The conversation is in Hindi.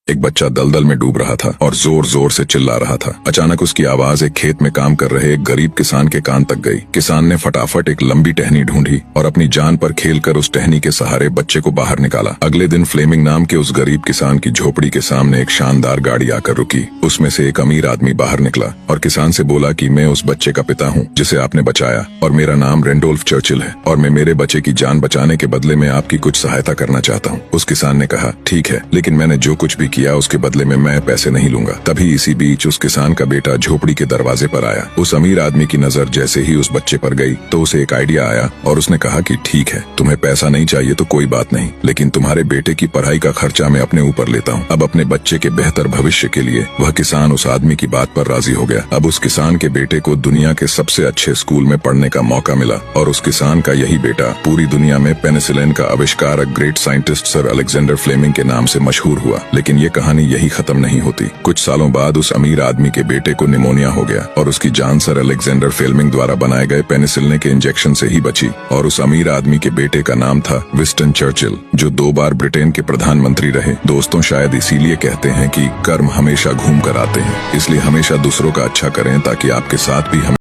एक बच्चा दलदल में डूब रहा था और जोर जोर से चिल्ला रहा था। अचानक उसकी आवाज एक खेत में काम कर रहे एक गरीब किसान के कान तक गई। किसान ने फटाफट एक लंबी टहनी ढूंढी और अपनी जान पर खेलकर उस टहनी के सहारे बच्चे को बाहर निकाला। अगले दिन फ्लेमिंग नाम के उस गरीब किसान की झोपड़ी के सामने एक शानदार गाड़ी आकर रुकी। उसमें से एक अमीर आदमी बाहर निकला और किसान से बोला कि मैं उस बच्चे का पिता हूँ जिसे आपने बचाया, और मेरा नाम रेंडोल्फ चर्चिल है, और मैं मेरे बच्चे की जान बचाने के बदले में आपकी कुछ सहायता करना चाहता हूँ। उस किसान ने कहा, ठीक है, लेकिन मैंने जो कुछ भी किया उसके बदले में मैं पैसे नहीं लूंगा। तभी इसी बीच उस किसान का बेटा झोपड़ी के दरवाजे पर आया। उस अमीर आदमी की नजर जैसे ही उस बच्चे पर गई तो उसे एक आइडिया आया और उसने कहा कि ठीक है, तुम्हें पैसा नहीं चाहिए तो कोई बात नहीं, लेकिन तुम्हारे बेटे की पढ़ाई का खर्चा मैं अपने ऊपर लेता हूँ। अब अपने बच्चे के बेहतर भविष्य के लिए वह किसान उस आदमी की बात पर राजी हो गया। अब उस किसान के बेटे को दुनिया के सबसे अच्छे स्कूल में पढ़ने का मौका मिला और उस किसान का यही बेटा पूरी दुनिया में पेनिसिलिन का आविष्कारक great scientist Sir Alexander Fleming के नाम से मशहूर हुआ। लेकिन ये कहानी यही खत्म नहीं होती। कुछ सालों बाद उस अमीर आदमी के बेटे को निमोनिया हो गया और उसकी जान सर अलेक्जेंडर फ्लेमिंग द्वारा बनाए गए पेनिसिलिन के इंजेक्शन से ही बची। और उस अमीर आदमी के बेटे का नाम था विंस्टन चर्चिल, जो 2 बार ब्रिटेन के प्रधानमंत्री रहे। दोस्तों, शायद इसीलिए कहते हैं कि कर्म हमेशा घूम कर आते हैं। इसलिए हमेशा दूसरों का अच्छा करें ताकि आपके साथ भी